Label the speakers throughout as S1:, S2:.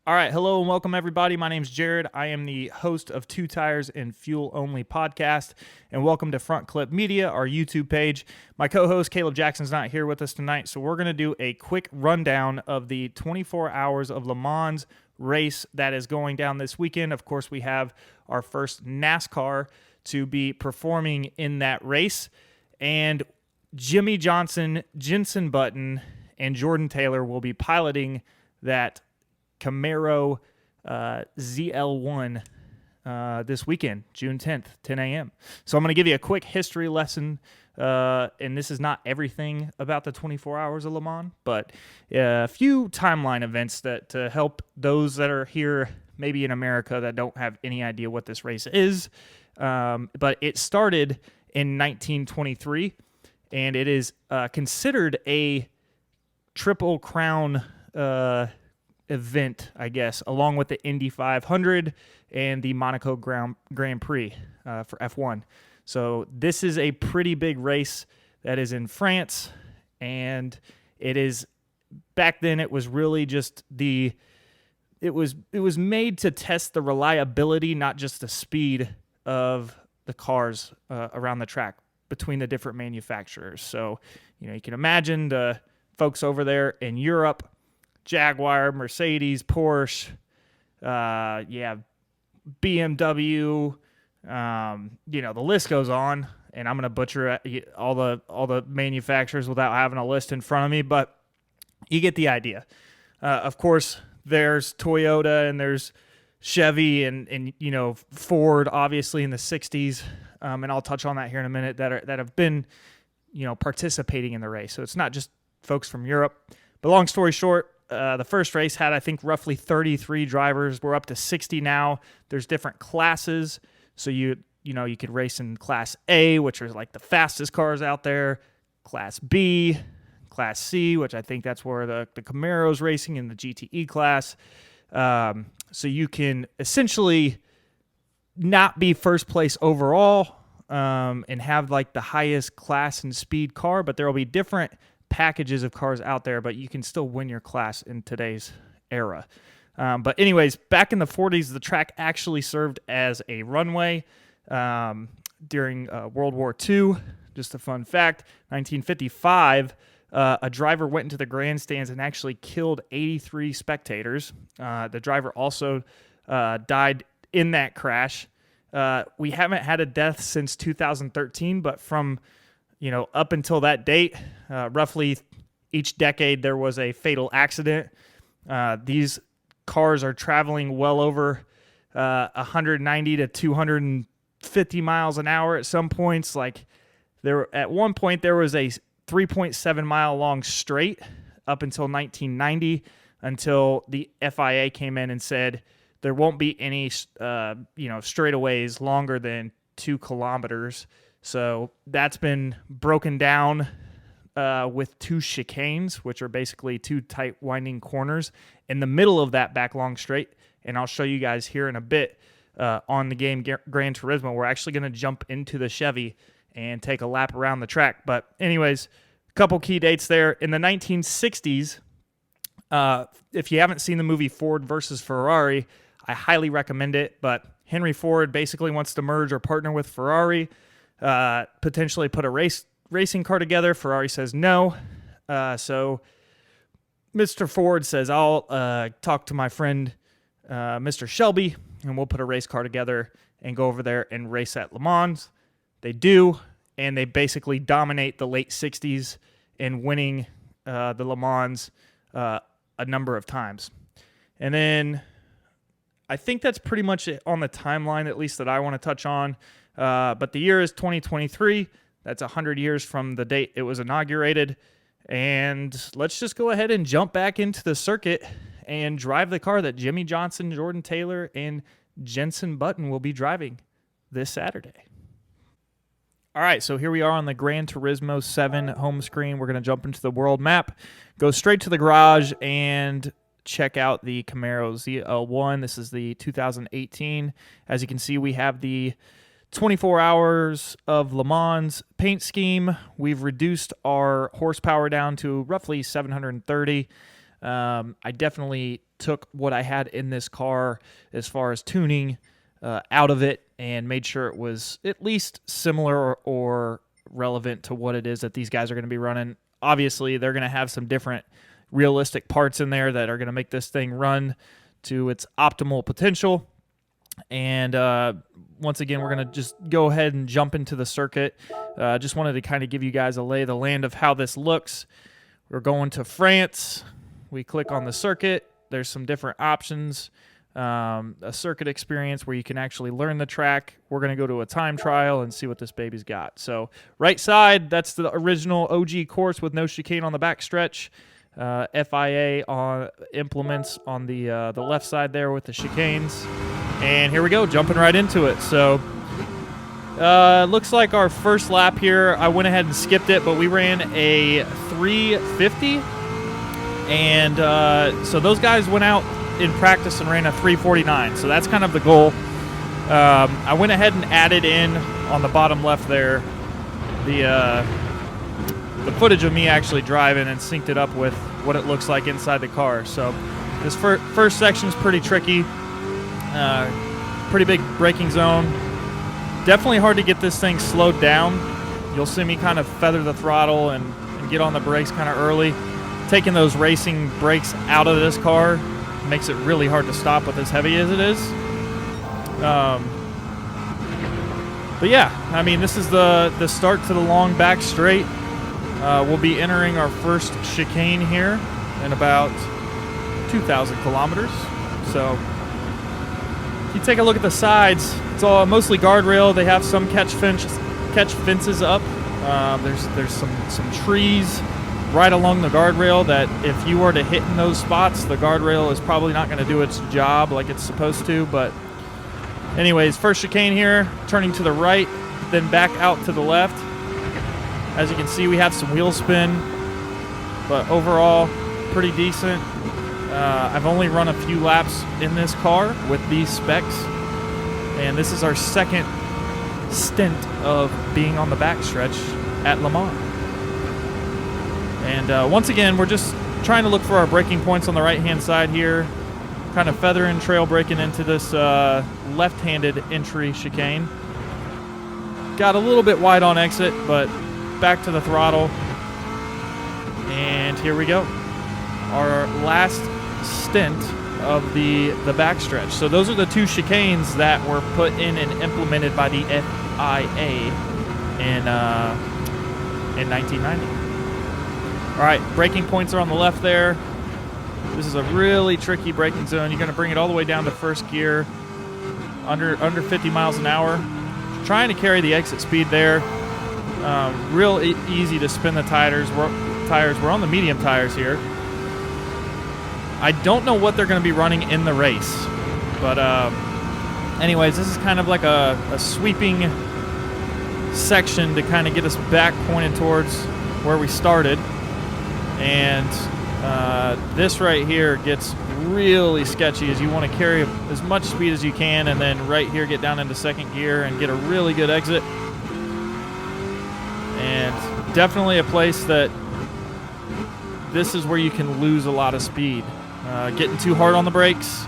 S1: All right, hello and welcome everybody. My name's Jared. I am the host of Two Tires and Fuel Only podcast, and welcome to Front Clip Media, our YouTube page. My co-host Caleb Jackson's not here with us tonight, so we're going to do a quick rundown of the 24 Hours of Le Mans race that is going down this weekend. Of course, we have our first NASCAR to be performing in that race, and Jimmie Johnson, Jenson Button, and Jordan Taylor will be piloting that Camaro ZL1 this weekend, June 10th, 10 a.m. So I'm going to give you a quick history lesson, and this is not everything about the 24 Hours of Le Mans, but a few timeline events that to help those that are here maybe in America that don't have any idea what this race is. But it started in 1923, and it is considered a Triple Crown event, I guess, along with the Indy 500 and the Monaco Grand Prix for F1. So this is a pretty big race that is in France, and it is back then it was really just it was made to test the reliability, not just the speed of the cars around the track between the different manufacturers. So, you can imagine the folks over there in Europe, Jaguar, Mercedes, Porsche, BMW, the list goes on, and I'm going to butcher all the manufacturers without having a list in front of me, but you get the idea. Of course, there's Toyota and there's Chevy and Ford, obviously in the 60s, and I'll touch on that here in a minute, that have been participating in the race. So it's not just folks from Europe. But long story short, the first race had, I think, roughly 33 drivers. We're up to 60 now. There's different classes. So you could race in Class A, which are like the fastest cars out there, Class B, Class C, which I think that's where the Camaro's racing in the GTE class. So you can essentially not be first place overall and have like the highest class and speed car, but there will be different packages of cars out there, but you can still win your class in today's era. But anyways, back in the 40s, the track actually served as a runway during World War II. Just a fun fact, 1955, a driver went into the grandstands and actually killed 83 spectators. The driver also died in that crash. We haven't had a death since 2013, but from up until that date, roughly each decade there was a fatal accident. These cars are traveling well over 190 to 250 miles an hour at some points. Like at one point there was a 3.7 mile long straight up until 1990, until the FIA came in and said there won't be any straightaways longer than 2 kilometers. So that's been broken down with 2 chicanes, which are basically 2 tight winding corners in the middle of that back long straight. And I'll show you guys here in a bit on the game Gran Turismo. We're actually going to jump into the Chevy and take a lap around the track. But anyways, a couple key dates there. In the 1960s, if you haven't seen the movie Ford versus Ferrari, I highly recommend it. But Henry Ford basically wants to merge or partner with Ferrari, potentially put a racing car together. Ferrari says no. So Mr. Ford says, I'll talk to my friend Mr. Shelby, and we'll put a race car together and go over there and race at Le Mans. They do, and they basically dominate the late 60s in winning the Le Mans a number of times. And then I think that's pretty much it on the timeline, at least that I want to touch on. But the year is 2023. That's 100 years from the date it was inaugurated. And let's just go ahead and jump back into the circuit and drive the car that Jimmie Johnson, Jordan Taylor, and Jenson Button will be driving this Saturday. All right, so here we are on the Gran Turismo 7 home screen. We're going to jump into the world map, go straight to the garage, and check out the Camaro ZL1. This is the 2018. As you can see, we have the 24 Hours of Le Mans paint scheme. We've reduced our horsepower down to roughly 730. I definitely took what I had in this car as far as tuning out of it and made sure it was at least similar or relevant to what it is that these guys are going to be running. Obviously, they're going to have some different realistic parts in there that are going to make this thing run to its optimal potential. And once again, we're going to just go ahead and jump into the circuit. Just wanted to kind of give you guys a lay of the land of how this looks. We're going to France. We click on the circuit. There's some different options. A circuit experience where you can actually learn the track. We're going to go to a time trial and see what this baby's got. So right side, that's the original OG course with no chicane on the back stretch. FIA on implements on the left side there with the chicanes. And here we go, jumping right into it. So looks like our first lap here, I went ahead and skipped it, but we ran a 350. And so those guys went out in practice and ran a 349. So that's kind of the goal. I went ahead and added in on the bottom left there the footage of me actually driving and synced it up with what it looks like inside the car. So this first section is pretty tricky. Pretty big braking zone. Definitely hard to get this thing slowed down. You'll see me kind of feather the throttle and get on the brakes kind of early. Taking those racing brakes out of this car makes it really hard to stop with as heavy as it is. But yeah, I mean, this is the start to the long back straight. We'll be entering our first chicane here in about 2,000 kilometers. So if you take a look at the sides, it's all mostly guardrail. They have some catch fences up. There's some trees right along the guardrail that if you were to hit in those spots, the guardrail is probably not going to do its job like it's supposed to. But anyways, first chicane here, turning to the right, then back out to the left. As you can see, we have some wheel spin, but overall, pretty decent. I've only run a few laps in this car with these specs, and this is our second stint of being on the backstretch at Le Mans. And once again, we're just trying to look for our braking points on the right-hand side here, kind of feathering trail braking into this left-handed entry chicane. Got a little bit wide on exit, but back to the throttle. And here we go. Our last stint of the backstretch. So those are the two chicanes that were put in and implemented by the FIA in 1990. All right, braking points are on the left there. This is a really tricky braking zone. You're going to bring it all the way down to first gear, under 50 miles an hour. Trying to carry the exit speed there. Real easy to spin the tires. We're on the medium tires here. I don't know what they're going to be running in the race, but anyways, this is kind of like a sweeping section to kind of get us back pointed towards where we started. And this right here gets really sketchy as you want to carry as much speed as you can, and then right here get down into second gear and get a really good exit. And definitely a place that this is where you can lose a lot of speed. Getting too hard on the brakes,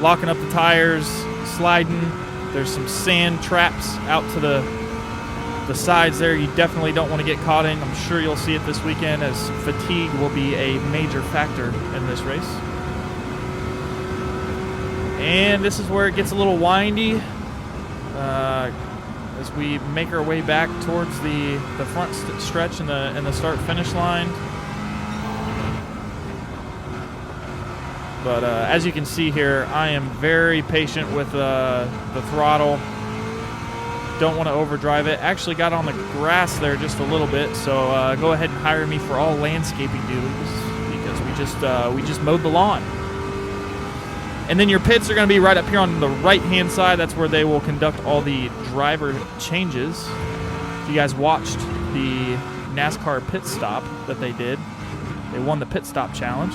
S1: locking up the tires, sliding. There's some sand traps out to the sides there you definitely don't want to get caught in. I'm sure you'll see it this weekend, as fatigue will be a major factor in this race. And this is where it gets a little windy as we make our way back towards the front stretch and the start-finish line. But as you can see here, I am very patient with the throttle. Don't want to overdrive it. Actually got on the grass there just a little bit, so go ahead and hire me for all landscaping duties because we just mowed the lawn. And then your pits are going to be right up here on the right-hand side. That's where they will conduct all the driver changes. If you guys watched the NASCAR pit stop that they did, they won the pit stop challenge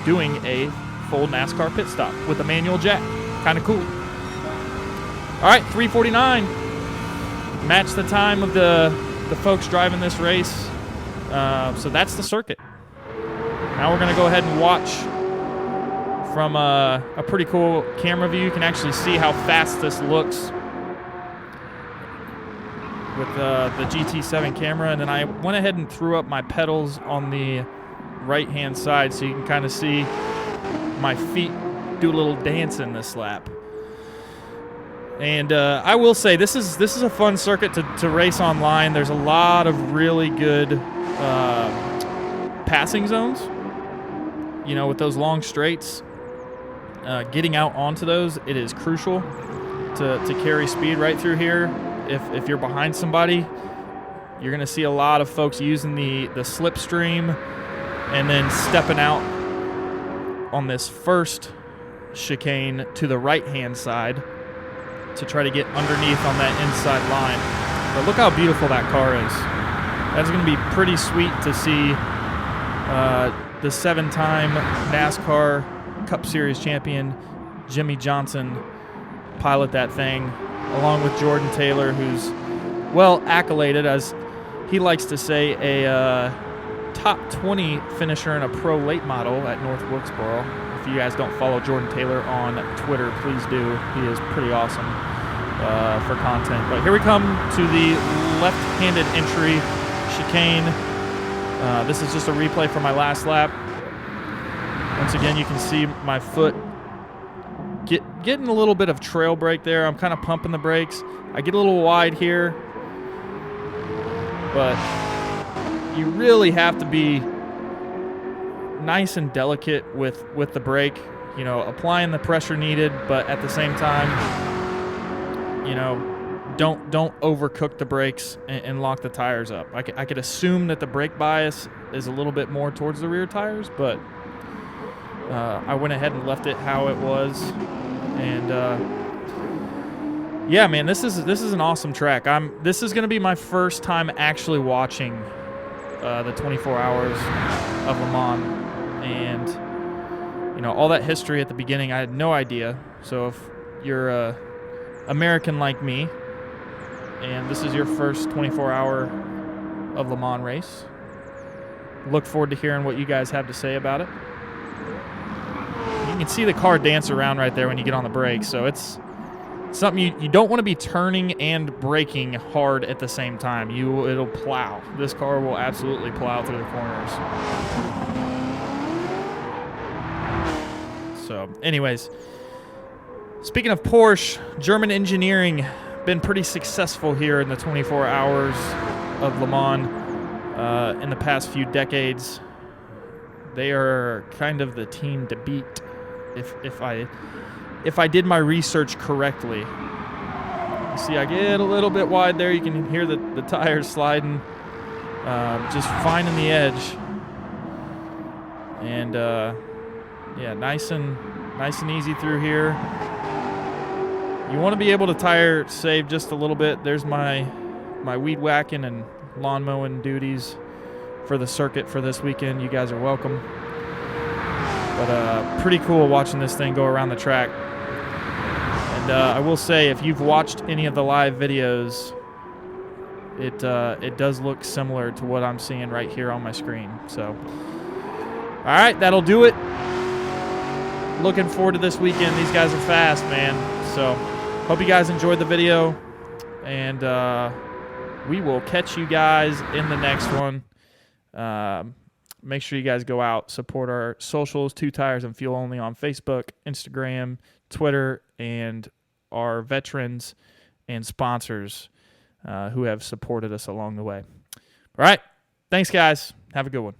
S1: doing a full NASCAR pit stop with a manual jack. Kind of cool. All right, 3:49. Match the time of the folks driving this race. So that's the circuit. Now we're going to go ahead and watch from a pretty cool camera view. You can actually see how fast this looks with the GT7 camera. And then I went ahead and threw up my pedals on the right-hand side so you can kind of see my feet do a little dance in this lap. And I will say this is a fun circuit to race online. There's a lot of really good passing zones. You know, with those long straights, getting out onto those, it is crucial to carry speed right through here. If you're behind somebody, you're going to see a lot of folks using the slipstream and then stepping out on this first chicane to the right-hand side to try to get underneath on that inside line. But look how beautiful that car is. That's going to be pretty sweet to see the 7-time NASCAR Cup Series champion Jimmy Johnson pilot that thing, along with Jordan Taylor, who's well accoladed, as he likes to say, a top 20 finisher in a pro late model at North Wilkesboro. If you guys don't follow Jordan Taylor on Twitter, please do. He is pretty awesome for content. But here we come to the left-handed entry chicane. This is just a replay from my last lap. Once again, you can see my foot getting a little bit of trail brake there. I'm kind of pumping the brakes. I get a little wide here, but you really have to be nice and delicate with the brake, you know, applying the pressure needed, but at the same time, you know, don't overcook the brakes and lock the tires up. I could assume that the brake bias is a little bit more towards the rear tires, but I went ahead and left it how it was. And yeah, man, this is an awesome track. This is going to be my first time actually watching the 24 hours of Le Mans, and you know, all that history at the beginning, I had no idea. So if you're a American like me, and this is your first 24-hour of Le Mans race, look forward to hearing what you guys have to say about it. You can see the car dance around right there when you get on the brakes, so it's something you don't want to be turning and braking hard at the same time. It'll plow. This car will absolutely plow through the corners. So, anyways, speaking of Porsche, German engineering been pretty successful here in the 24 hours of Le Mans in the past few decades. They are kind of the team to beat if I did my research correctly. You see, I get a little bit wide there. You can hear the tires sliding, just finding the edge. And yeah, nice and easy through here. You want to be able to tire save just a little bit. There's my weed whacking and lawn mowing duties for the circuit for this weekend. You guys are welcome. But pretty cool watching this thing go around the track. And I will say, if you've watched any of the live videos, it does look similar to what I'm seeing right here on my screen. So, all right, that'll do it. Looking forward to this weekend. These guys are fast, man. So, hope you guys enjoyed the video, and we will catch you guys in the next one. Make sure you guys go out, support our socials, 2 Tires and Fuel Only on Facebook, Instagram, Twitter, and our veterans and sponsors who have supported us along the way. All right. Thanks, guys. Have a good one.